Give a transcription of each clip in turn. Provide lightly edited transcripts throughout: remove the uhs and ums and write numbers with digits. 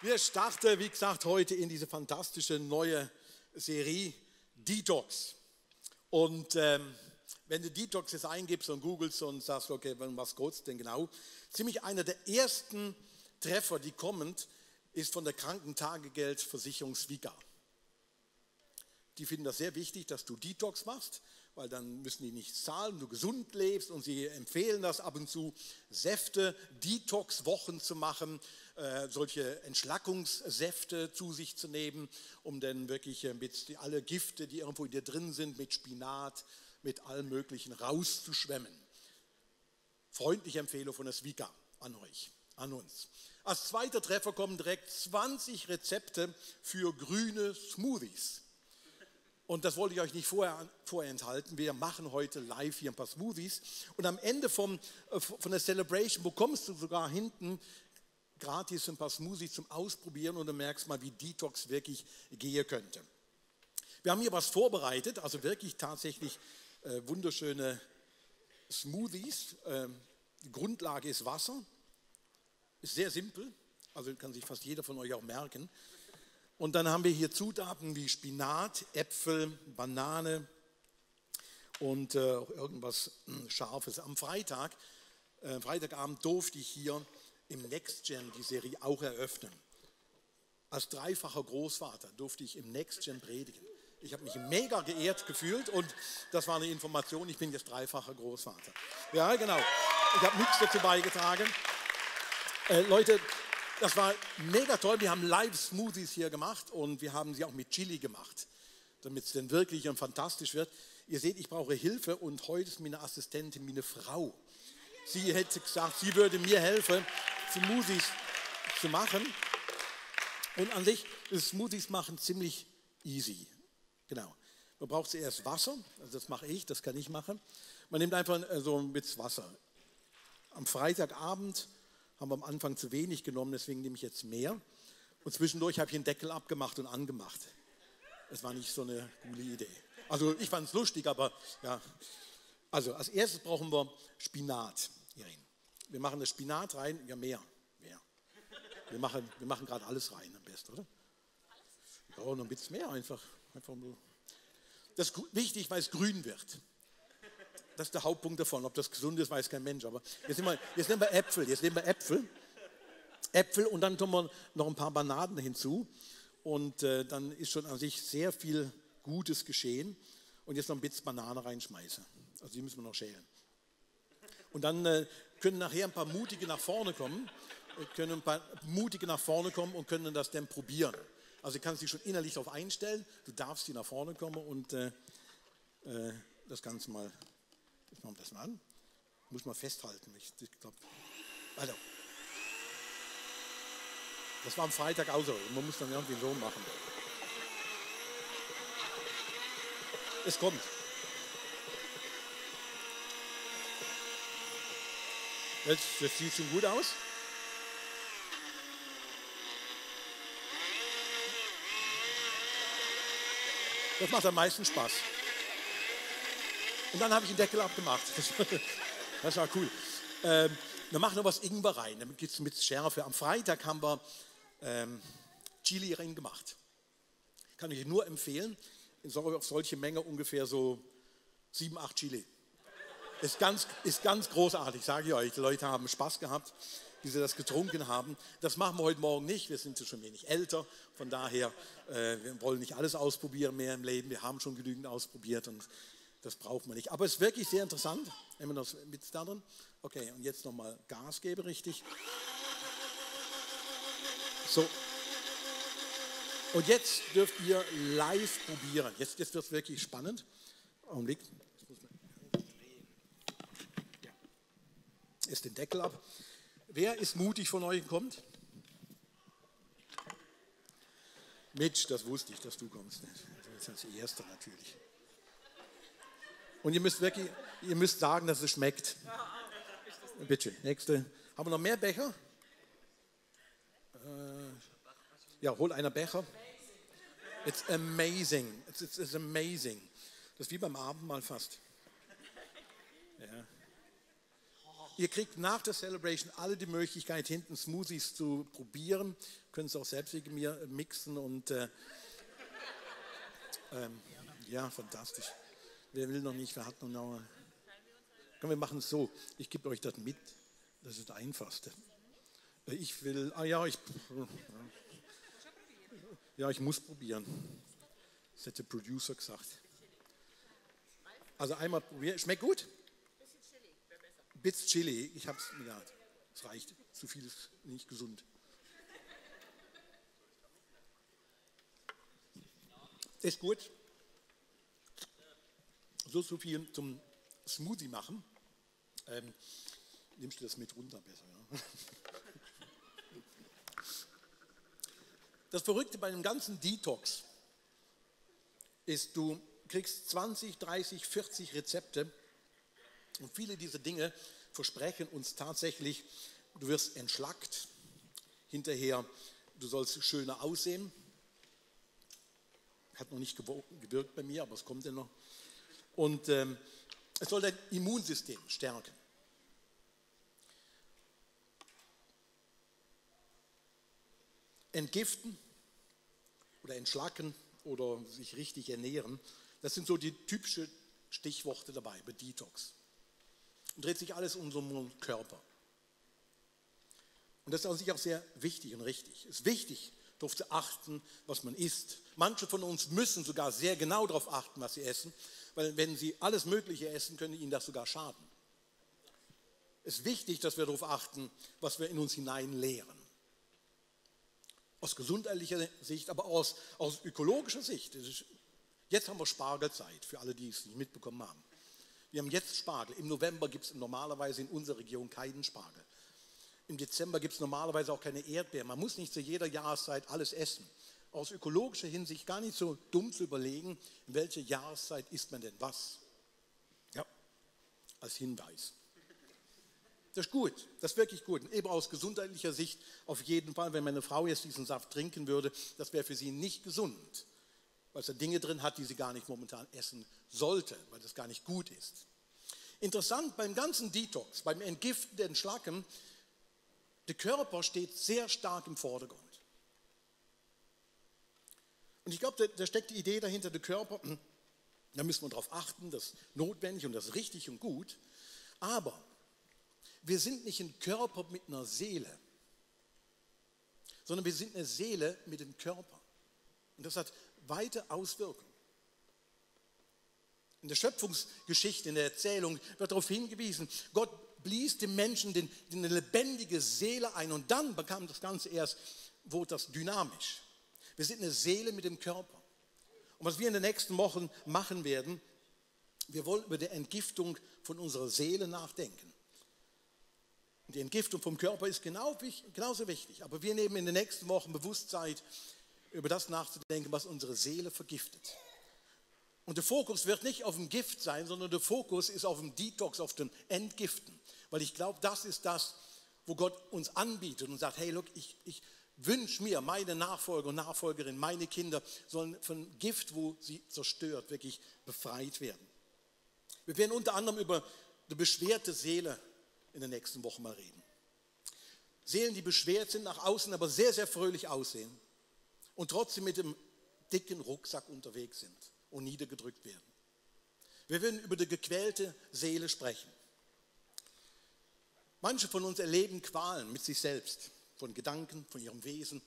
Wir starten, wie gesagt, heute in diese fantastische neue Serie Detox. Und wenn du Detox jetzt eingibst und googelst und sagst, okay, was geht es denn genau? Ziemlich einer der ersten Treffer, die kommen, ist von der Krankentagegeldversicherung SWIGA. Die finden das sehr wichtig, dass du Detox machst, weil dann müssen die nichts zahlen, du gesund lebst, und sie empfehlen das ab und zu, Säfte, Detox-Wochen zu machen, solche Entschlackungssäfte zu sich zu nehmen, um dann wirklich mit alle Gifte, die irgendwo in dir drin sind, mit Spinat, mit allem Möglichen rauszuschwemmen. Freundliche Empfehlung von der SWIGA an euch, an uns. Als zweiter Treffer kommen direkt 20 Rezepte für grüne Smoothies. Und das wollte ich euch nicht vorenthalten. Wir machen heute live hier ein paar Smoothies. Und am Ende von der Celebration bekommst du sogar hinten gratis ein paar Smoothies zum Ausprobieren, und du merkst mal, wie Detox wirklich gehen könnte. Wir haben hier was vorbereitet, also wirklich tatsächlich wunderschöne Smoothies. Die Grundlage ist Wasser. Ist sehr simpel, also kann sich fast jeder von euch auch merken. Und dann haben wir hier Zutaten wie Spinat, Äpfel, Banane und auch irgendwas Scharfes. Am Freitagabend durfte ich hier im NextGen die Serie auch eröffnen. Als dreifacher Großvater durfte ich im NextGen predigen. Ich habe mich mega geehrt gefühlt, und das war eine Information, ich bin jetzt dreifacher Großvater. Ja, genau. Ich habe nichts dazu beigetragen. Leute, das war mega toll. Wir haben Live-Smoothies hier gemacht, und wir haben sie auch mit Chili gemacht, damit es dann wirklich und fantastisch wird. Ihr seht, ich brauche Hilfe, und heute ist meine Assistentin, meine Frau. Sie hätte gesagt, sie würde mir helfen, Smoothies zu machen. Und an sich ist Smoothies machen ziemlich easy. Genau. Man braucht zuerst Wasser, also das mache ich, das kann ich machen. Man nimmt einfach so ein bisschen Wasser. Am Freitagabend haben wir am Anfang zu wenig genommen, deswegen nehme ich jetzt mehr. Und zwischendurch habe ich den Deckel abgemacht und angemacht. Das war nicht so eine coole Idee. Also ich fand es lustig, aber ja. Also als erstes brauchen wir Spinat. Wir machen das Spinat rein, ja mehr. Wir machen gerade alles rein am besten, oder? Ja, noch ein bisschen mehr einfach nur. Das ist wichtig, weil es grün wird. Das ist der Hauptpunkt davon. Ob das gesund ist, weiß kein Mensch. Aber jetzt nehmen wir Äpfel. Äpfel, und dann tun wir noch ein paar Bananen hinzu. Und dann ist schon an sich sehr viel Gutes geschehen. Und jetzt noch ein bisschen Banane reinschmeißen. Also die müssen wir noch schälen. Und dann können nachher ein paar Mutige nach vorne kommen. Und können das dann probieren. Also du kannst dich schon innerlich darauf einstellen. Du darfst hier nach vorne kommen und das Ganze mal. Jetzt machen wir das mal an. Muss man festhalten. Ich glaube. Also. Das war am Freitag auch so. Man muss dann irgendwie so machen. Es kommt. Das sieht schon gut aus. Das macht am meisten Spaß. Und dann habe ich den Deckel abgemacht. Das war cool. Wir machen noch was Ingwer rein, damit geht es mit Schärfe. Am Freitag haben wir Chili rein gemacht. Kann ich nur empfehlen. Auf solche Menge ungefähr so 7, 8 Chili. Ist ganz großartig, sage ich euch. Die Leute haben Spaß gehabt, wie sie das getrunken haben. Das machen wir heute Morgen nicht. Wir sind schon wenig älter. Von daher, wir wollen nicht alles ausprobieren mehr im Leben. Wir haben schon genügend ausprobiert, und das braucht man nicht. Aber es ist wirklich sehr interessant. Nehmen wir das mit da drin. Okay, und jetzt nochmal Gas geben, richtig. So. Und jetzt dürft ihr live probieren. Jetzt wird es wirklich spannend. Augenblick. Jetzt den Deckel ab. Wer ist mutig von euch und kommt? Mitch, das wusste ich, dass du kommst. Das ist als Erster natürlich. Und ihr müsst sagen, dass es schmeckt. Bitte, nächste. Haben wir noch mehr Becher? Ja, hol einer Becher. It's amazing. It's amazing. Das ist wie beim Abendmahl fast. Ja. Ihr kriegt nach der Celebration alle die Möglichkeit, hinten Smoothies zu probieren. Können es auch selbst mit mir mixen und ja, fantastisch. Wer will noch nicht, wer hat noch? Komm, wir machen es so. Ich gebe euch das mit. Das ist das Einfachste. Ich will, ich muss probieren. Das hat der Producer gesagt. Also einmal probieren. Schmeckt gut? Bisschen Chili. Ich hab's, ja, es reicht. Zu viel ist nicht gesund. Ist gut. So viel zum Smoothie machen. Nimmst du das mit runter besser, ja? Das Verrückte bei dem ganzen Detox ist, du kriegst 20, 30, 40 Rezepte und viele dieser Dinge versprechen uns tatsächlich, du wirst entschlackt, hinterher, du sollst schöner aussehen. Hat noch nicht gewirkt bei mir, aber es kommt ja noch. Und es soll dein Immunsystem stärken. Entgiften oder entschlacken oder sich richtig ernähren, das sind so die typischen Stichworte dabei bei Detox. Und dreht sich alles um unseren Körper. Und das ist an sich auch sehr wichtig und richtig. Es ist wichtig, darauf zu achten, was man isst. Manche von uns müssen sogar sehr genau darauf achten, was sie essen, weil wenn sie alles Mögliche essen, könnte ihnen das sogar schaden. Es ist wichtig, dass wir darauf achten, was wir in uns hineinleeren. Aus gesundheitlicher Sicht, aber auch aus ökologischer Sicht. Jetzt haben wir Spargelzeit, für alle, die es nicht mitbekommen haben. Wir haben jetzt Spargel. Im November gibt es normalerweise in unserer Region keinen Spargel. Im Dezember gibt es normalerweise auch keine Erdbeeren. Man muss nicht zu jeder Jahreszeit alles essen. Aus ökologischer Hinsicht gar nicht so dumm zu überlegen, in welcher Jahreszeit isst man denn was. Ja, als Hinweis. Das ist gut, das ist wirklich gut. Und eben aus gesundheitlicher Sicht auf jeden Fall, wenn meine Frau jetzt diesen Saft trinken würde, das wäre für sie nicht gesund, weil es da Dinge drin hat, die sie gar nicht momentan essen sollte, weil das gar nicht gut ist. Interessant beim ganzen Detox, beim Entgiften, Entschlacken, der Körper steht sehr stark im Vordergrund. Und ich glaube, da steckt die Idee dahinter, der Körper, da müssen wir darauf achten, das ist notwendig und das ist richtig und gut, aber wir sind nicht ein Körper mit einer Seele, sondern wir sind eine Seele mit dem Körper. Und das hat weite Auswirkungen. In der Schöpfungsgeschichte, in der Erzählung wird darauf hingewiesen, Gott blies dem Menschen eine lebendige Seele ein und dann bekam das Ganze erst, wurde das dynamisch. Wir sind eine Seele mit dem Körper. Und was wir in den nächsten Wochen machen werden, wir wollen über die Entgiftung von unserer Seele nachdenken. Und die Entgiftung vom Körper ist genauso wichtig. Aber wir nehmen in den nächsten Wochen bewusst Zeit, über das nachzudenken, was unsere Seele vergiftet. Und der Fokus wird nicht auf dem Gift sein, sondern der Fokus ist auf dem Detox, auf dem Entgiften. Weil ich glaube, das ist das, wo Gott uns anbietet und sagt, hey, look, ich wünsche mir, meine Nachfolger und Nachfolgerinnen, meine Kinder sollen von Gift, wo sie zerstört, wirklich befreit werden. Wir werden unter anderem über die beschwerte Seele in den nächsten Wochen mal reden. Seelen, die beschwert sind, nach außen aber sehr, sehr fröhlich aussehen und trotzdem mit dem dicken Rucksack unterwegs sind und niedergedrückt werden. Wir werden über die gequälte Seele sprechen. Manche von uns erleben Qualen mit sich selbst, von Gedanken, von ihrem Wesen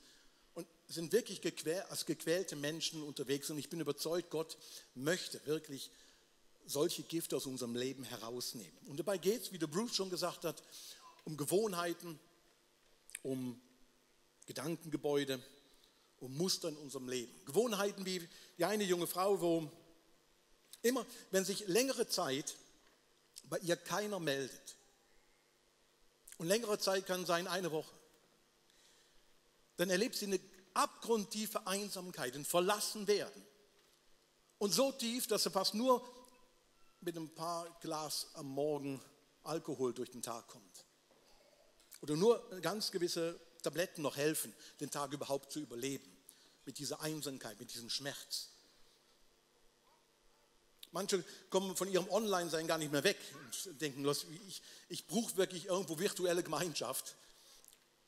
und sind wirklich als gequälte Menschen unterwegs. Und ich bin überzeugt, Gott möchte wirklich solche Gifte aus unserem Leben herausnehmen. Und dabei geht es, wie der Bruce schon gesagt hat, um Gewohnheiten, um Gedankengebäude, um Muster in unserem Leben. Gewohnheiten wie die eine junge Frau, wo immer, wenn sich längere Zeit bei ihr keiner meldet, und längere Zeit kann sein eine Woche, dann erlebt sie eine abgrundtiefe Einsamkeit, ein Verlassenwerden. Und so tief, dass sie fast nur mit ein paar Glas am Morgen Alkohol durch den Tag kommt. Oder nur ganz gewisse Tabletten noch helfen, den Tag überhaupt zu überleben. Mit dieser Einsamkeit, mit diesem Schmerz. Manche kommen von ihrem Online-Sein gar nicht mehr weg und denken, ich brauche wirklich irgendwo virtuelle Gemeinschaft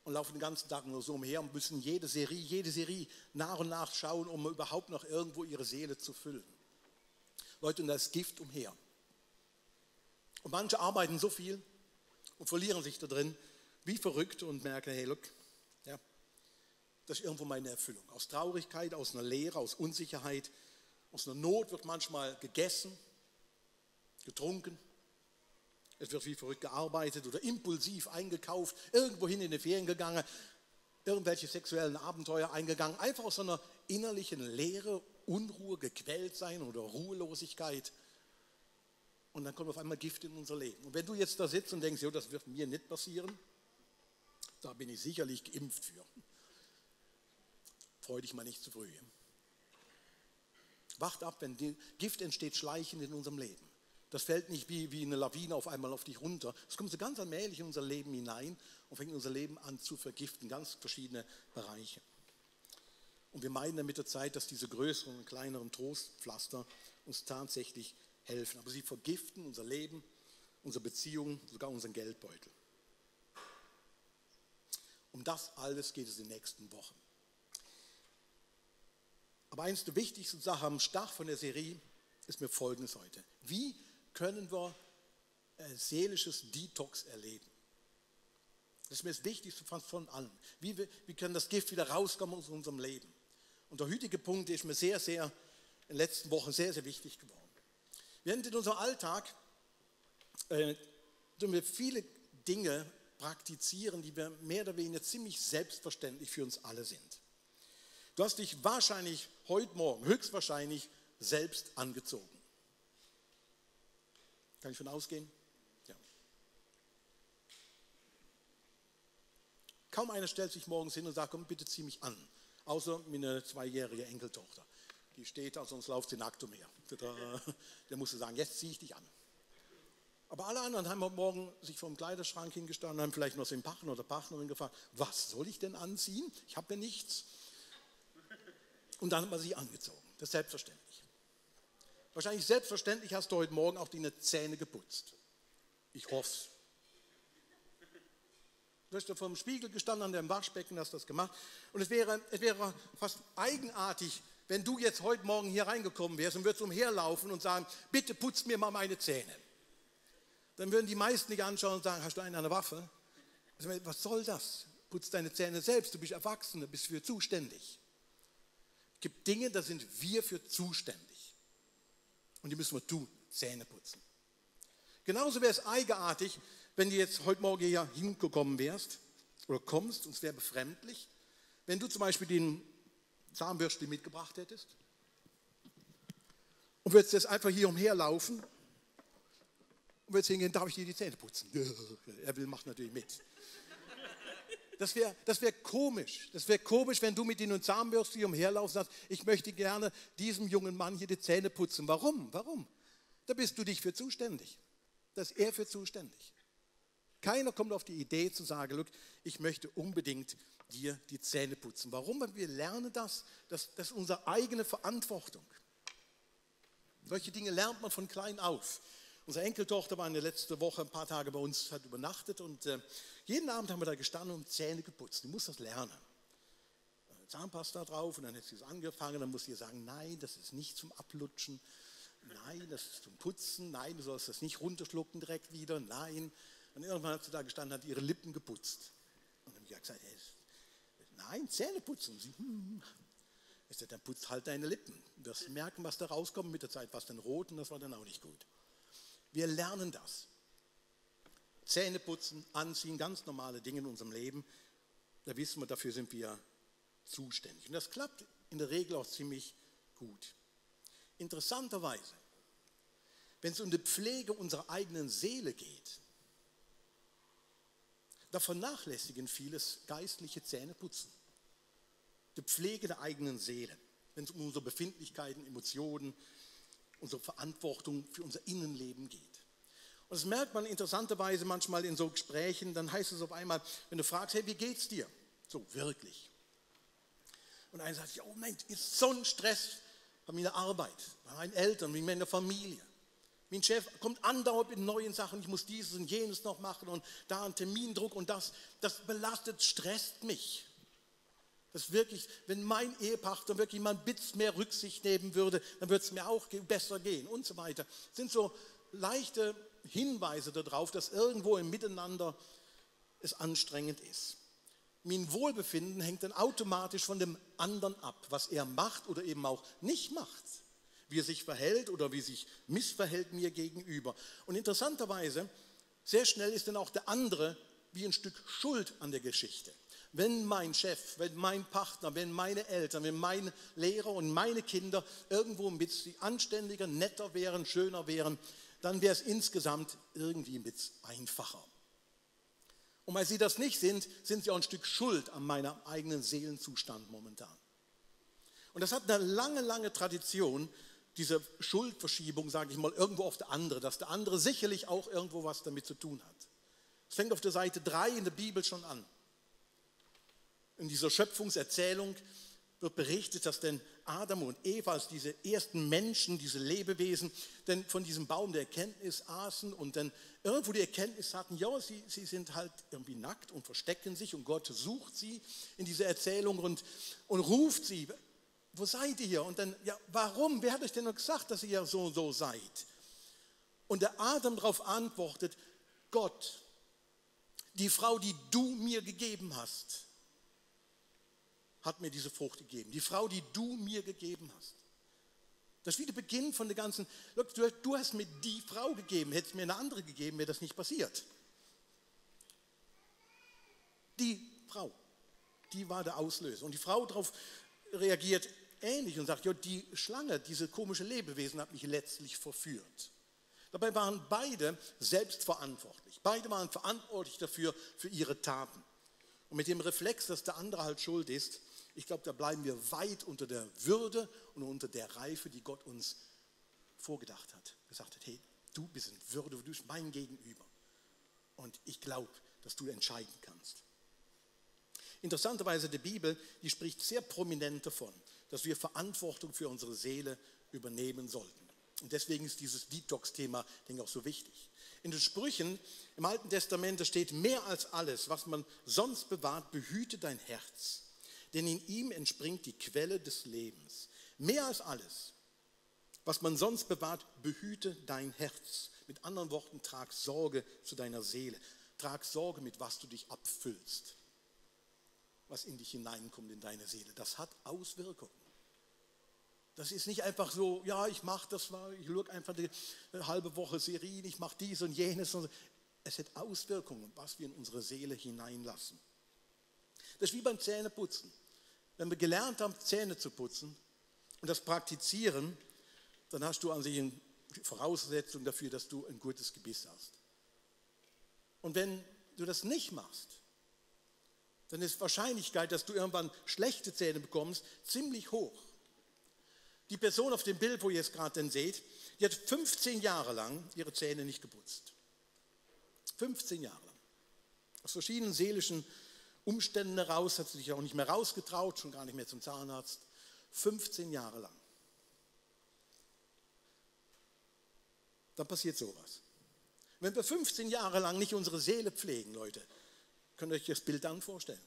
und laufen den ganzen Tag nur so umher und müssen jede Serie nach und nach schauen, um überhaupt noch irgendwo ihre Seele zu füllen. Leute, und da ist Gift umher. Und manche arbeiten so viel und verlieren sich da drin, wie verrückt und merken, hey, look, ja, das ist irgendwo meine Erfüllung. Aus Traurigkeit, aus einer Leere, aus Unsicherheit, aus einer Not wird manchmal gegessen, getrunken. Es wird wie verrückt gearbeitet oder impulsiv eingekauft, irgendwohin in die Ferien gegangen, irgendwelche sexuellen Abenteuer eingegangen, einfach aus so einer innerlichen Leere, Unruhe, gequält sein oder Ruhelosigkeit. Und dann kommt auf einmal Gift in unser Leben. Und wenn du jetzt da sitzt und denkst, jo, das wird mir nicht passieren, da bin ich sicherlich geimpft für. Freu dich mal nicht zu früh. Wacht ab, wenn Gift entsteht schleichend in unserem Leben. Das fällt nicht wie eine Lawine auf einmal auf dich runter. Es kommt so ganz allmählich in unser Leben hinein und fängt unser Leben an zu vergiften, ganz verschiedene Bereiche. Und wir meinen dann mit der Zeit, dass diese größeren und kleineren Trostpflaster uns tatsächlich helfen. Aber sie vergiften unser Leben, unsere Beziehungen, sogar unseren Geldbeutel. Um das alles geht es in den nächsten Wochen. Aber eines der wichtigsten Sachen am Start von der Serie ist mir Folgendes heute. Wie können wir seelisches Detox erleben? Das ist mir das Wichtigste von allem. Wie kann das Gift wieder rauskommen aus unserem Leben? Und der heutige Punkt ist mir in den letzten Wochen sehr, sehr wichtig geworden. Während in unserem Alltag tun wir viele Dinge praktizieren, die wir mehr oder weniger ziemlich selbstverständlich für uns alle sind. Du hast dich wahrscheinlich heute Morgen, höchstwahrscheinlich, selbst angezogen. Kann ich von ausgehen? Ja. Kaum einer stellt sich morgens hin und sagt, komm, bitte zieh mich an. Außer meine 2-jährige Enkeltochter. Die steht, also sonst läuft sie nackt umher. Der musste sagen, jetzt ziehe ich dich an. Aber alle anderen haben heute Morgen sich vor dem Kleiderschrank hingestanden, haben vielleicht noch den Partner oder Partnerin gefragt, was soll ich denn anziehen? Ich habe ja nichts. Und dann hat man sich angezogen. Das ist selbstverständlich. Wahrscheinlich selbstverständlich hast du heute Morgen auch deine Zähne geputzt. Ich hoffe es. Du hast vor dem Spiegel gestanden an dem Waschbecken, hast das gemacht. Und es wäre fast eigenartig, wenn du jetzt heute Morgen hier reingekommen wärst und würdest umherlaufen und sagen, bitte putz mir mal meine Zähne. Dann würden die meisten dich anschauen und sagen, hast du eine Waffe? Also, was soll das? Putz deine Zähne selbst, du bist erwachsen, du bist für zuständig. Es gibt Dinge, da sind wir für zuständig. Und die müssen wir tun, Zähne putzen. Genauso wäre es eigenartig, wenn du jetzt heute Morgen hier hingekommen wärst oder kommst, und es wäre befremdlich, wenn du zum Beispiel den Zahnbürste mitgebracht hättest und würdest jetzt einfach hier umherlaufen und würdest hingehen, darf ich dir die Zähne putzen? Er macht natürlich mit. Das wär komisch. Das wäre komisch, wenn du mit den Zahnbürste hier umherlaufst und sagst, ich möchte gerne diesem jungen Mann hier die Zähne putzen. Warum? Da bist du dich für zuständig. Da ist er für zuständig. Keiner kommt auf die Idee zu sagen, look, ich möchte unbedingt dir die Zähne putzen. Warum? Weil wir lernen das ist unsere eigene Verantwortung. Solche Dinge lernt man von klein auf. Unsere Enkeltochter war in der letzten Woche ein paar Tage bei uns, hat übernachtet und jeden Abend haben wir da gestanden und Zähne geputzt. Die muss das lernen. Zahnpasta drauf und dann hat sie es angefangen, dann muss sie sagen, nein, das ist nicht zum Ablutschen, nein, das ist zum Putzen, nein, du sollst das nicht runterschlucken direkt wieder, nein. Und irgendwann hat sie da gestanden, hat ihre Lippen geputzt. Und dann habe ich gesagt, hey, nein, Zähne putzen. Sie, Ich sagte, dann putzt halt deine Lippen. Du wirst merken, was da rauskommt. Mit der Zeit war es dann rot und das war dann auch nicht gut. Wir lernen das. Zähne putzen, anziehen, ganz normale Dinge in unserem Leben. Da wissen wir, dafür sind wir zuständig. Und das klappt in der Regel auch ziemlich gut. Interessanterweise, wenn es um die Pflege unserer eigenen Seele geht, da vernachlässigen vieles geistliche Zähneputzen. Die Pflege der eigenen Seele, wenn es um unsere Befindlichkeiten, Emotionen, unsere Verantwortung für unser Innenleben geht. Und das merkt man interessanterweise manchmal in so Gesprächen, dann heißt es auf einmal, wenn du fragst, hey, wie geht's dir? So, wirklich. Und einer sagt, oh Mensch, ist so ein Stress, bei meiner Arbeit, bei meinen Eltern, mit meiner Familie. Mein Chef kommt andauernd mit neuen Sachen, ich muss dieses und jenes noch machen und da ein Termindruck und das belastet, stresst mich. Das wirklich, wenn mein Ehepartner wirklich mal ein bisschen mehr Rücksicht nehmen würde, dann würde es mir auch besser gehen und so weiter. Das sind so leichte Hinweise darauf, dass irgendwo im Miteinander es anstrengend ist. Mein Wohlbefinden hängt dann automatisch von dem anderen ab, was er macht oder eben auch nicht macht. Wie er sich verhält oder wie sich missverhält mir gegenüber. Und interessanterweise, sehr schnell ist dann auch der andere wie ein Stück Schuld an der Geschichte. Wenn mein Chef, wenn mein Partner, wenn meine Eltern, wenn meine Lehrer und meine Kinder irgendwo ein bisschen anständiger, netter wären, schöner wären, dann wäre es insgesamt irgendwie ein bisschen einfacher. Und weil sie das nicht sind, sind sie auch ein Stück schuld an meinem eigenen Seelenzustand momentan. Und das hat eine lange, lange Tradition, diese Schuldverschiebung, sage ich mal, irgendwo auf der andere, dass der andere sicherlich auch irgendwo was damit zu tun hat. Es fängt auf der Seite 3 in der Bibel schon an. In dieser Schöpfungserzählung wird berichtet, dass denn Adam und Eva als diese ersten Menschen, diese Lebewesen, denn von diesem Baum der Erkenntnis aßen und dann irgendwo die Erkenntnis hatten, ja, sie sind halt irgendwie nackt und verstecken sich und Gott sucht sie in dieser Erzählung und ruft sie, wo seid ihr? Und dann, ja, warum? Wer hat euch denn noch gesagt, dass ihr so und so seid? Und der Adam darauf antwortet, Gott, die Frau, die du mir gegeben hast, hat mir diese Frucht gegeben. Die Frau, die du mir gegeben hast. Das ist wie der Beginn von der ganzen, du hast mir die Frau gegeben, hättest mir eine andere gegeben, wäre das nicht passiert. Die Frau, die war der Auslöser. Und die Frau darauf reagiert ähnlich und sagt, ja, die Schlange, diese komische Lebewesen hat mich letztlich verführt. Dabei waren beide selbstverantwortlich. Beide waren verantwortlich dafür, für ihre Taten. Und mit dem Reflex, dass der andere halt schuld ist, ich glaube, da bleiben wir weit unter der Würde und unter der Reife, die Gott uns vorgedacht hat. Gesagt hat, hey, du bist in Würde, du bist mein Gegenüber. Und ich glaube, dass du entscheiden kannst. Interessanterweise, die Bibel, die spricht sehr prominent davon, dass wir Verantwortung für unsere Seele übernehmen sollten. Und deswegen ist dieses Detox-Thema, denke ich, auch so wichtig. In den Sprüchen im Alten Testament da steht, mehr als alles, was man sonst bewahrt, behüte dein Herz. Denn in ihm entspringt die Quelle des Lebens. Mehr als alles, was man sonst bewahrt, behüte dein Herz. Mit anderen Worten, trag Sorge zu deiner Seele. Trag Sorge, mit was du dich abfüllst. Was in dich hineinkommt, in deine Seele. Das hat Auswirkungen. Das ist nicht einfach so, ja, ich mache das, ich schaue einfach eine halbe Woche Serien, ich mache dies und jenes. Es hat Auswirkungen, was wir in unsere Seele hineinlassen. Das ist wie beim Zähneputzen. Wenn wir gelernt haben, Zähne zu putzen und das praktizieren, dann hast du an sich eine Voraussetzung dafür, dass du ein gutes Gebiss hast. Und wenn du das nicht machst, dann ist die Wahrscheinlichkeit, dass du irgendwann schlechte Zähne bekommst, ziemlich hoch. Die Person auf dem Bild, wo ihr es gerade seht, die hat 15 Jahre lang ihre Zähne nicht geputzt. 15 Jahre lang. Aus verschiedenen seelischen Umständen heraus hat sie sich auch nicht mehr rausgetraut, schon gar nicht mehr zum Zahnarzt. 15 Jahre lang. Dann passiert sowas. Wenn wir 15 Jahre lang nicht unsere Seele pflegen, Leute, könnt ihr euch das Bild dann vorstellen.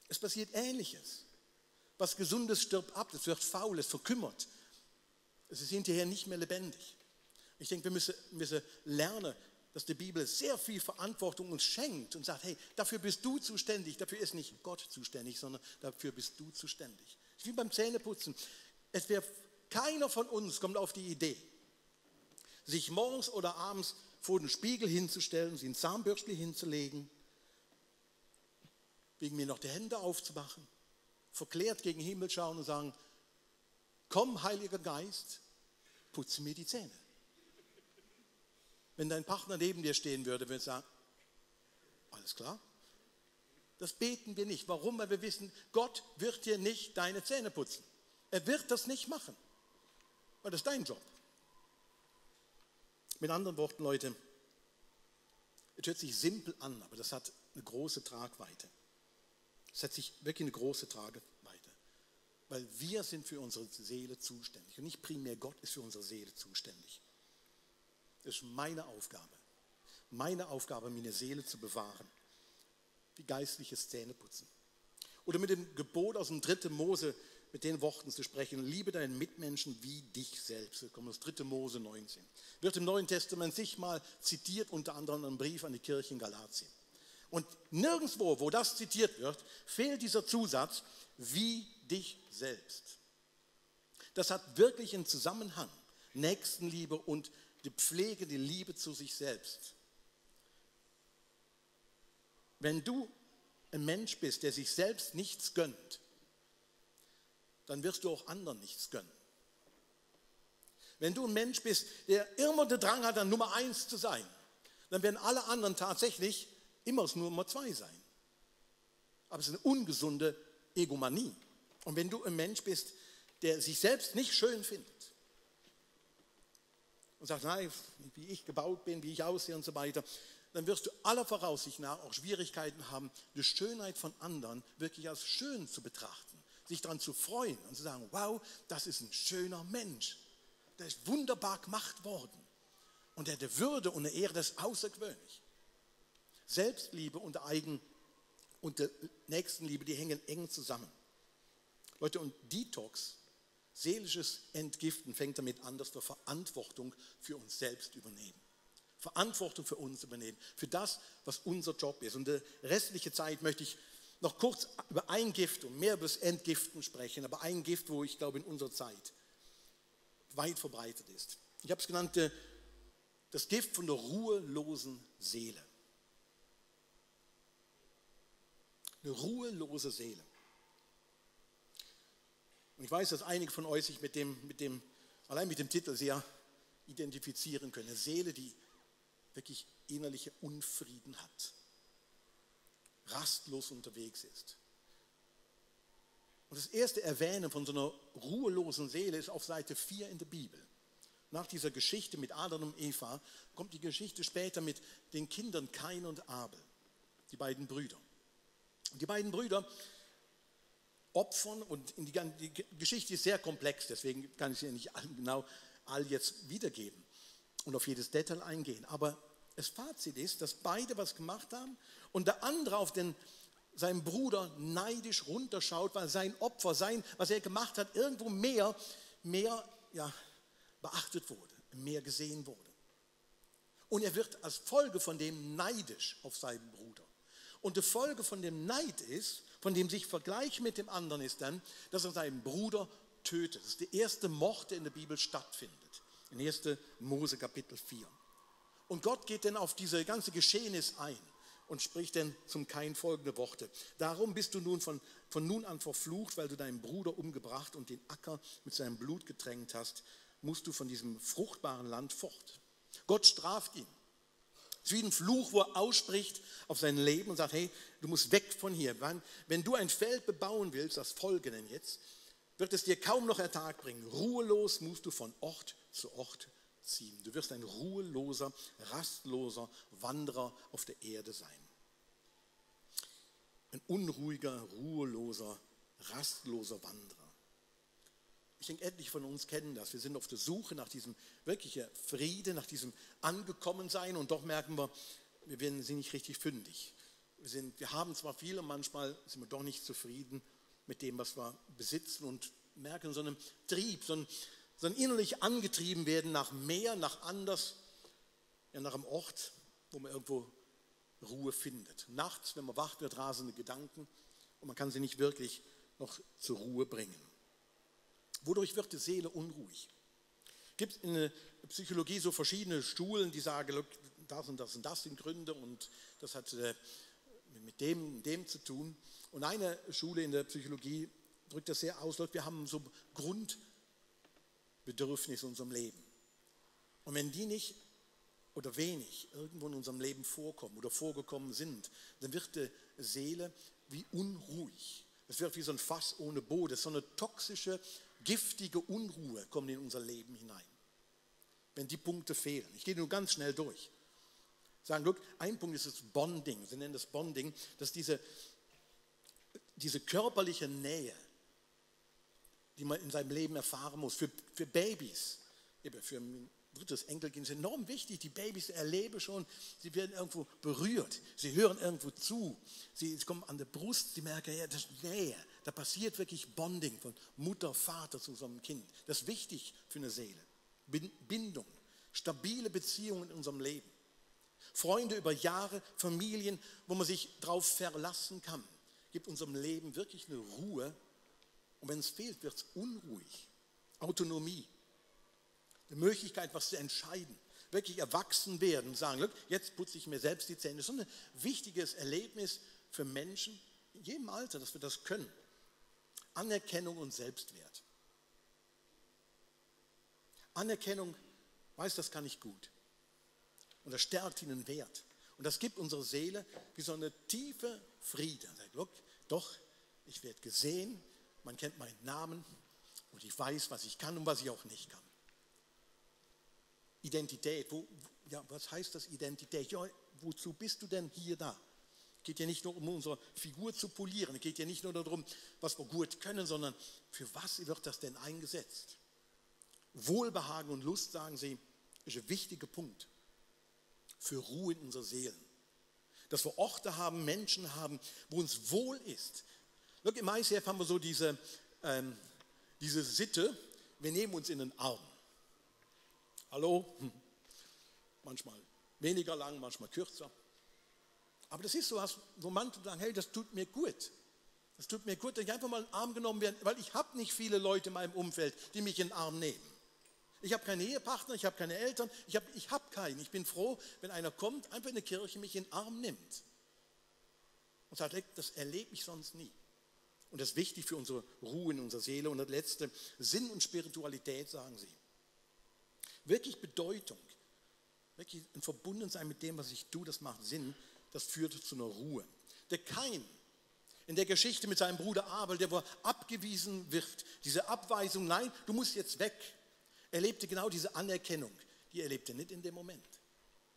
Es passiert Ähnliches. Was Gesundes stirbt ab, es wird faul, es verkümmert. Es ist hinterher nicht mehr lebendig. Ich denke, wir müssen lernen, dass die Bibel sehr viel Verantwortung uns schenkt und sagt, hey, dafür bist du zuständig, dafür ist nicht Gott zuständig, sondern dafür bist du zuständig. Es ist wie beim Zähneputzen. Keiner von uns kommt auf die Idee, sich morgens oder abends vor den Spiegel hinzustellen, sich ein Zahnbürstchen hinzulegen, wegen mir noch die Hände aufzumachen, verklärt gegen den Himmel schauen und sagen, komm, Heiliger Geist, putze mir die Zähne. Wenn dein Partner neben dir stehen würde, würde er sagen, alles klar? Das beten wir nicht. Warum? Weil wir wissen, Gott wird dir nicht deine Zähne putzen. Er wird das nicht machen, weil das ist dein Job. Mit anderen Worten, Leute, es hört sich simpel an, aber das hat eine große Tragweite. Es hat sich wirklich eine große Tragweite. Weil wir sind für unsere Seele zuständig und nicht primär Gott ist für unsere Seele zuständig. Das ist meine Aufgabe. Meine Aufgabe, meine Seele zu bewahren. Wie geistliches Zähneputzen. Oder mit dem Gebot aus dem 3. Mose, mit den Worten zu sprechen, liebe deinen Mitmenschen wie dich selbst. Das kommt aus 3. Mose 19. Wird im Neuen Testament zigmal zitiert, unter anderem im Brief an die Kirche in Galatien. Und nirgendwo, wo das zitiert wird, fehlt dieser Zusatz, wie dich selbst. Das hat wirklich einen Zusammenhang. Nächstenliebe und die Pflege, die Liebe zu sich selbst. Wenn du ein Mensch bist, der sich selbst nichts gönnt, dann wirst du auch anderen nichts gönnen. Wenn du ein Mensch bist, der immer den Drang hat, dann Nummer 1 zu sein, dann werden alle anderen tatsächlich immer nur Nummer 2 sein. Aber es ist eine ungesunde Egomanie. Und wenn du ein Mensch bist, der sich selbst nicht schön findet und sagt, nein, wie ich gebaut bin, wie ich aussehe und so weiter, dann wirst du aller Voraussicht nach auch Schwierigkeiten haben, die Schönheit von anderen wirklich als schön zu betrachten, sich daran zu freuen und zu sagen, wow, das ist ein schöner Mensch, der ist wunderbar gemacht worden und der hat die Würde und die Ehre, das ist außergewöhnlich. Selbstliebe und der Nächstenliebe, die hängen eng zusammen. Leute, und Detox, seelisches Entgiften fängt damit an, dass wir Verantwortung für uns selbst übernehmen. Verantwortung für uns übernehmen, für das, was unser Job ist. Und die restliche Zeit möchte ich noch kurz über ein Gift und mehr über das Entgiften sprechen, aber ein Gift, wo ich glaube in unserer Zeit weit verbreitet ist. Ich habe es genannt, das Gift von der ruhelosen Seele. Eine ruhelose Seele. Und ich weiß, dass einige von euch sich allein mit dem Titel sehr identifizieren können. Eine Seele, die wirklich innerliche Unfrieden hat, rastlos unterwegs ist. Und das erste Erwähnen von so einer ruhelosen Seele ist auf Seite 4 in der Bibel. Nach dieser Geschichte mit Adam und Eva kommt die Geschichte später mit den Kindern Kain und Abel, die beiden Brüder. Und die beiden Brüder opfern, und die Geschichte ist sehr komplex, deswegen kann ich sie nicht genau all jetzt wiedergeben und auf jedes Detail eingehen. Aber das Fazit ist, dass beide was gemacht haben und der andere auf seinen Bruder neidisch runterschaut, weil sein Opfer, was er gemacht hat, irgendwo mehr beachtet wurde, mehr gesehen wurde. Und er wird als Folge von dem neidisch auf seinen Bruder. Und die Folge von dem Neid ist, von dem sich Vergleich mit dem anderen ist dann, dass er seinen Bruder tötet. Das ist der erste Mord, der in der Bibel stattfindet. In 1. Mose Kapitel 4. Und Gott geht dann auf diese ganze Geschehnis ein und spricht dann zum Kain folgende Worte. Darum bist du nun von nun an verflucht, weil du deinen Bruder umgebracht und den Acker mit seinem Blut getränkt hast, musst du von diesem fruchtbaren Land fort. Gott straft ihn. Es ist wie ein Fluch, wo er ausspricht auf sein Leben und sagt, hey, du musst weg von hier. Wenn du ein Feld bebauen willst, das Folge denn jetzt, wird es dir kaum noch Ertrag bringen. Ruhelos musst du von Ort zu Ort ziehen. Du wirst ein ruheloser, rastloser Wanderer auf der Erde sein. Ein unruhiger, ruheloser, rastloser Wanderer. Ich denke, etliche von uns kennen das. Wir sind auf der Suche nach diesem wirklichen Frieden, nach diesem Angekommensein und doch merken wir, wir sind nicht richtig fündig. Wir haben zwar viel und manchmal sind wir doch nicht zufrieden mit dem, was wir besitzen und merken so einen Trieb, so ein innerlich angetrieben werden nach mehr, nach anders, ja, nach einem Ort, wo man irgendwo Ruhe findet. Nachts, wenn man wacht wird, rasende Gedanken und man kann sie nicht wirklich noch zur Ruhe bringen. Wodurch wird die Seele unruhig? Gibt es in der Psychologie so verschiedene Schulen, die sagen, das und das und das sind Gründe und das hat mit dem zu tun. Und eine Schule in der Psychologie drückt das sehr aus, wir haben so Grundbedürfnisse in unserem Leben. Und wenn die nicht oder wenig irgendwo in unserem Leben vorkommen oder vorgekommen sind, dann wird die Seele wie unruhig. Es wird wie so ein Fass ohne Boden, so eine toxische, giftige Unruhe kommt in unser Leben hinein. Wenn die Punkte fehlen. Ich gehe nur ganz schnell durch. Sagen, look, ein Punkt ist das Bonding. Sie nennen das Bonding, dass diese körperliche Nähe die man in seinem Leben erfahren muss. Für Babys, eben für ein drittes Enkelkind ist enorm wichtig. Die Babys erleben schon, sie werden irgendwo berührt, sie hören irgendwo zu, sie kommen an der Brust, sie merken, ja, das ist Nähe. Da passiert wirklich Bonding von Mutter, Vater zu so einem Kind. Das ist wichtig für eine Seele. Bindung, stabile Beziehungen in unserem Leben. Freunde über Jahre, Familien, wo man sich darauf verlassen kann, gibt unserem Leben wirklich eine Ruhe. Und wenn es fehlt, wird es unruhig. Autonomie, eine Möglichkeit, was zu entscheiden, wirklich erwachsen werden und sagen, jetzt putze ich mir selbst die Zähne. Das ist so ein wichtiges Erlebnis für Menschen in jedem Alter, dass wir das können. Anerkennung und Selbstwert. Anerkennung, weiß, das kann ich gut. Und das stärkt ihnen Wert. Und das gibt unserer Seele wie so eine tiefe Friede. Sagt, doch, ich werde gesehen, man kennt meinen Namen und ich weiß, was ich kann und was ich auch nicht kann. Identität, was heißt das Identität? Ja, wozu bist du denn hier da? Es geht ja nicht nur um unsere Figur zu polieren, es geht ja nicht nur darum, was wir gut können, sondern für was wird das denn eingesetzt? Wohlbehagen und Lust, sagen sie, ist ein wichtiger Punkt für Ruhe in unserer Seelen. Dass wir Orte haben, Menschen haben, wo uns wohl ist. Im ICF haben wir so diese Sitte, wir nehmen uns in den Arm. Hallo? Manchmal weniger lang, manchmal kürzer. Aber das ist so, wo manche sagen, hey, das tut mir gut. Das tut mir gut, dass ich einfach mal in den Arm genommen werde, weil ich habe nicht viele Leute in meinem Umfeld, die mich in den Arm nehmen. Ich habe keine Ehepartner, ich habe keine Eltern, ich habe keinen. Ich bin froh, wenn einer kommt, einfach in der Kirche mich in den Arm nimmt. Und sagt, das erlebe ich sonst nie. Und das ist wichtig für unsere Ruhe in unserer Seele. Und das letzte, Sinn und Spiritualität, sagen sie. Wirklich Bedeutung, wirklich ein Verbundensein mit dem, was ich tue, das macht Sinn, das führt zu einer Ruhe. Der Kain in der Geschichte mit seinem Bruder Abel, der wo abgewiesen wird, diese Abweisung, nein, du musst jetzt weg. Er lebte genau diese Anerkennung, die erlebte nicht in dem Moment.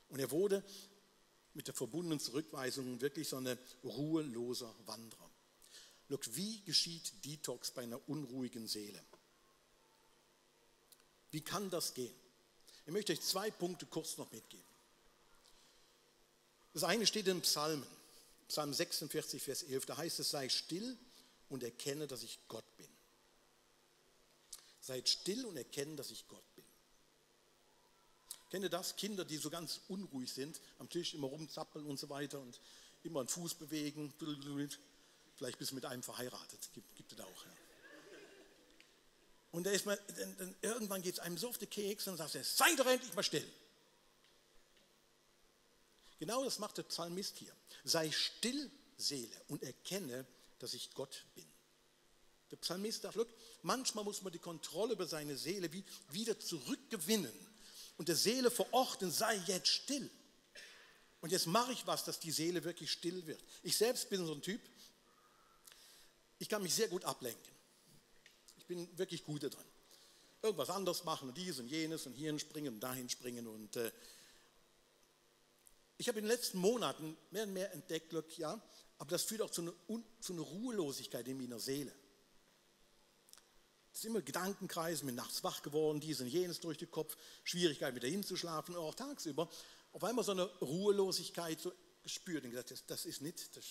Und er wurde mit der verbundenen Zurückweisung wirklich so ein ruheloser Wanderer. Wie geschieht Detox bei einer unruhigen Seele? Wie kann das gehen? Ich möchte euch 2 Punkte kurz noch mitgeben. Das eine steht in Psalmen, Psalm 46, Vers 11, da heißt es, sei still und erkenne, dass ich Gott bin. Seid still und erkennen, dass ich Gott bin. Kennt ihr das? Kinder, die so ganz unruhig sind, am Tisch immer rumzappeln und so weiter und immer einen Fuß bewegen. Vielleicht bist du mit einem verheiratet, gibt es da auch. Ja. Und dann irgendwann geht es einem so auf den Keks und sagt er, sei doch endlich mal still. Genau das macht der Psalmist hier. Sei still, Seele, und erkenne, dass ich Gott bin. Der Psalmist sagt, manchmal muss man die Kontrolle über seine Seele wieder zurückgewinnen und der Seele verorten, sei jetzt still. Und jetzt mache ich was, dass die Seele wirklich still wird. Ich selbst bin so ein Typ, ich kann mich sehr gut ablenken. Ich bin wirklich gut da drin. Irgendwas anderes machen und dies und jenes und hierhin springen und dahin springen. Und ich habe in den letzten Monaten mehr und mehr entdeckt, ja, aber das führt auch zu einer Ruhelosigkeit in meiner Seele. Es sind immer Gedankenkreise, bin nachts wach geworden, dies und jenes durch den Kopf, Schwierigkeit wieder hinzuschlafen, auch tagsüber. Auf einmal so eine Ruhelosigkeit so gespürt und gesagt, das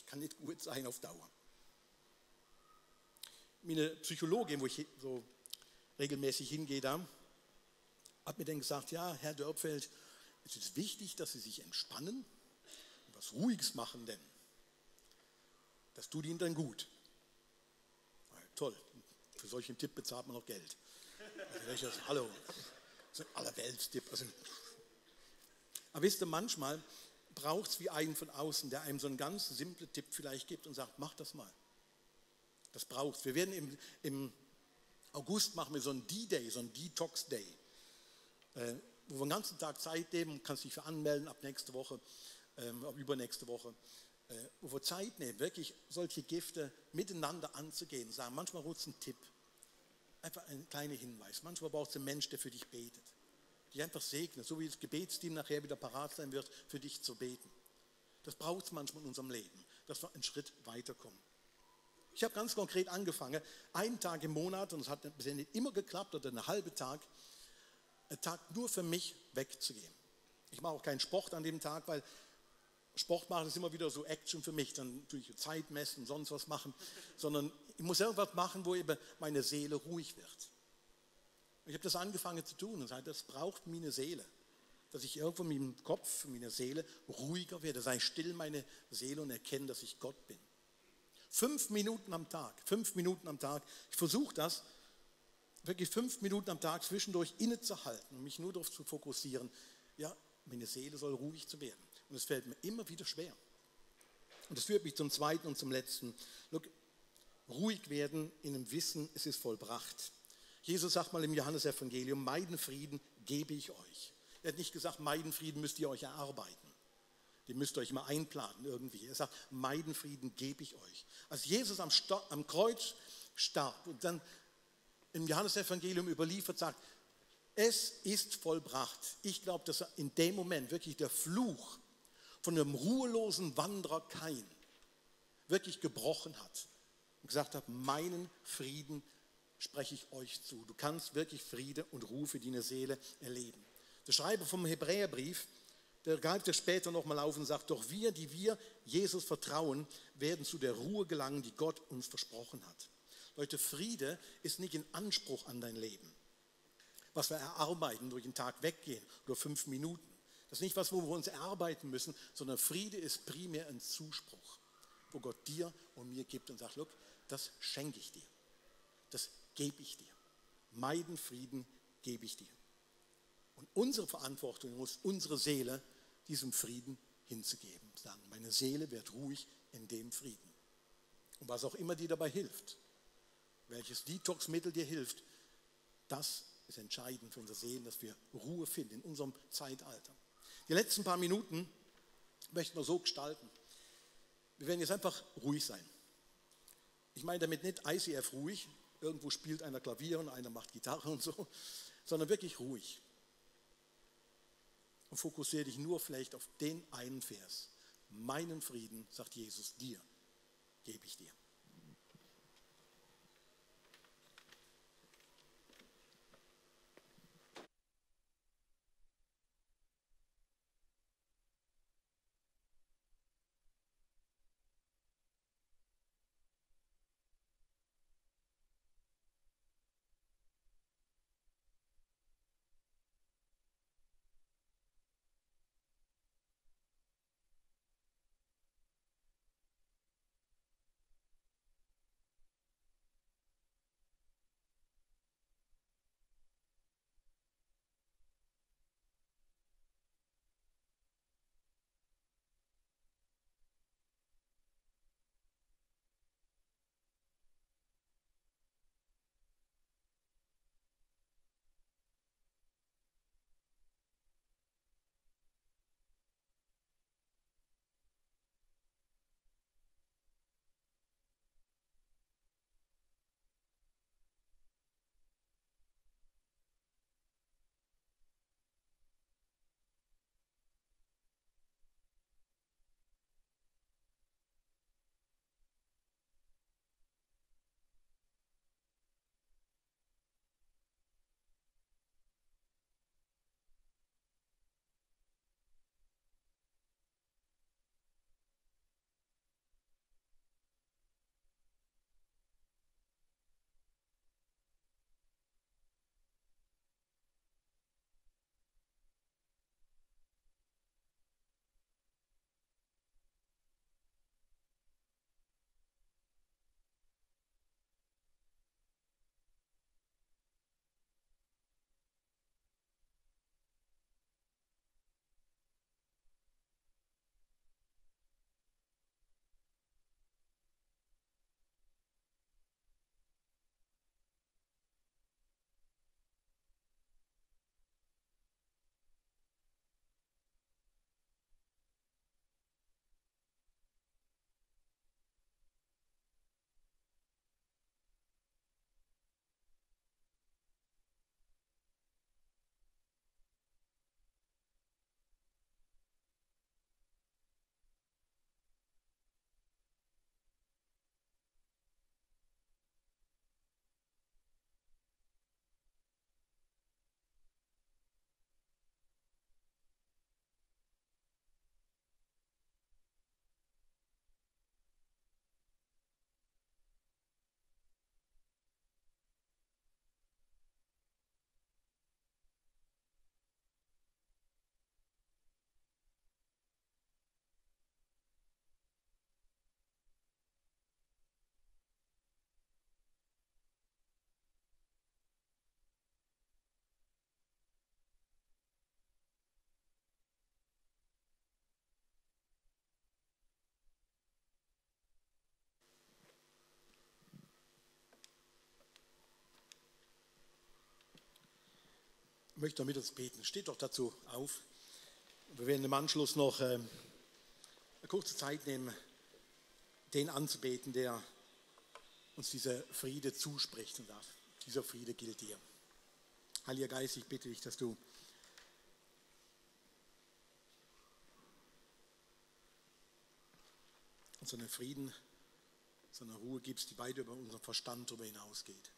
kann nicht gut sein auf Dauer. Meine Psychologin, wo ich so regelmäßig hingehe, da, hat mir dann gesagt, ja, Herr Dörpfeld, es ist wichtig, dass Sie sich entspannen und was Ruhiges machen, denn das tut Ihnen dann gut. Ja, toll, für solchen Tipp bezahlt man noch Geld. Also, hallo, das ist ein Allerweltstipp. Also, aber wisst ihr, manchmal braucht es wie einen von außen, der einem so einen ganz simplen Tipp vielleicht gibt und sagt, mach das mal. Das braucht es. Wir werden im August machen wir so einen D-Day, so einen Detox-Day, wo wir den ganzen Tag Zeit nehmen, kannst dich für anmelden ab nächste Woche, ab übernächste Woche, wo wir Zeit nehmen, wirklich solche Gifte miteinander anzugehen, sagen, manchmal braucht es einen Tipp, einfach ein kleiner Hinweis, manchmal braucht es einen Mensch, der für dich betet, dich einfach segnet, so wie das Gebetsteam nachher wieder parat sein wird, für dich zu beten. Das braucht es manchmal in unserem Leben, dass wir einen Schritt weiterkommen. Ich habe ganz konkret angefangen, einen Tag im Monat, und es hat bisher nicht immer geklappt, oder einen halben Tag, einen Tag nur für mich wegzugehen. Ich mache auch keinen Sport an dem Tag, weil Sport machen ist immer wieder so Action für mich, dann tue ich Zeit messen, sonst was machen, sondern ich muss irgendwas machen, wo eben meine Seele ruhig wird. Ich habe das angefangen zu tun und sage, das braucht meine Seele, dass ich irgendwo mit dem Kopf, mit meiner Seele ruhiger werde, sei still meine Seele und erkenne, dass ich Gott bin. 5 Minuten am Tag, 5 Minuten am Tag, ich versuche das, wirklich 5 Minuten am Tag zwischendurch innezuhalten und mich nur darauf zu fokussieren, ja, meine Seele soll ruhig zu werden. Und es fällt mir immer wieder schwer. Und das führt mich zum zweiten und zum letzten. Look, ruhig werden in dem Wissen, es ist vollbracht. Jesus sagt mal im Johannesevangelium, meinen Frieden gebe ich euch. Er hat nicht gesagt, meinen Frieden müsst ihr euch erarbeiten. Den müsst ihr euch mal einplanen irgendwie. Er sagt, meinen Frieden gebe ich euch. Als Jesus am Kreuz starb und dann im Johannesevangelium überliefert sagt, es ist vollbracht. Ich glaube, dass er in dem Moment wirklich der Fluch von einem ruhelosen Wanderer Kain wirklich gebrochen hat und gesagt hat, meinen Frieden spreche ich euch zu. Du kannst wirklich Friede und Ruhe für deine Seele erleben. Der Schreiber vom Hebräerbrief, der greift ja später nochmal auf und sagt, doch wir, die wir Jesus vertrauen, werden zu der Ruhe gelangen, die Gott uns versprochen hat. Leute, Friede ist nicht ein Anspruch an dein Leben, was wir erarbeiten, durch den Tag weggehen oder 5 Minuten. Das ist nicht was, wo wir uns erarbeiten müssen, sondern Friede ist primär ein Zuspruch, wo Gott dir und mir gibt und sagt, look, das schenke ich dir, das gebe ich dir. Meinen Frieden gebe ich dir. Und unsere Verantwortung ist, unsere Seele diesem Frieden hinzugeben. Sagen, meine Seele wird ruhig in dem Frieden. Und was auch immer dir dabei hilft, welches Detox-Mittel dir hilft, das ist entscheidend für unsere Seelen, dass wir Ruhe finden in unserem Zeitalter. Die letzten paar Minuten möchten wir so gestalten. Wir werden jetzt einfach ruhig sein. Ich meine damit nicht ICF ruhig, irgendwo spielt einer Klavier und einer macht Gitarre und so, sondern wirklich ruhig. Und fokussiere dich nur vielleicht auf den einen Vers. Meinen Frieden, sagt Jesus, dir gebe ich dir. Ich möchte mit uns beten. Steht doch dazu auf. Wir werden im Anschluss noch eine kurze Zeit nehmen, den anzubeten, der uns dieser Friede zuspricht. Und dieser Friede gilt dir. Heiliger Geist, ich bitte dich, dass du uns einen Frieden, so eine Ruhe gibst, die weit über unseren Verstand darüber hinausgeht.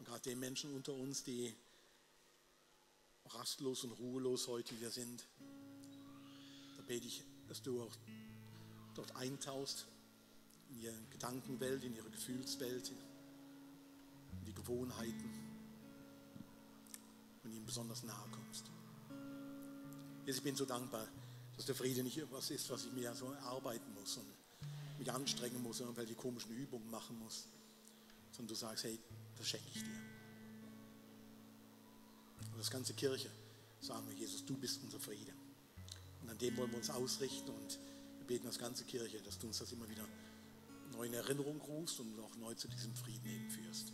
Und gerade den Menschen unter uns, die rastlos und ruhelos heute hier sind, da bete ich, dass du auch dort eintauchst in ihre Gedankenwelt, in ihre Gefühlswelt, in die Gewohnheiten und ihnen besonders nahe kommst. Jesus, ich bin so dankbar, dass der Friede nicht irgendwas ist, was ich mir so erarbeiten muss und mich anstrengen muss und irgendwelche komischen Übungen machen muss, sondern du sagst, hey, das schenke ich dir. Und das ganze Kirche sagen wir, Jesus, du bist unser Friede. Und an dem wollen wir uns ausrichten und wir beten als ganze Kirche, dass du uns das immer wieder neu in Erinnerung rufst und auch neu zu diesem Frieden eben führst.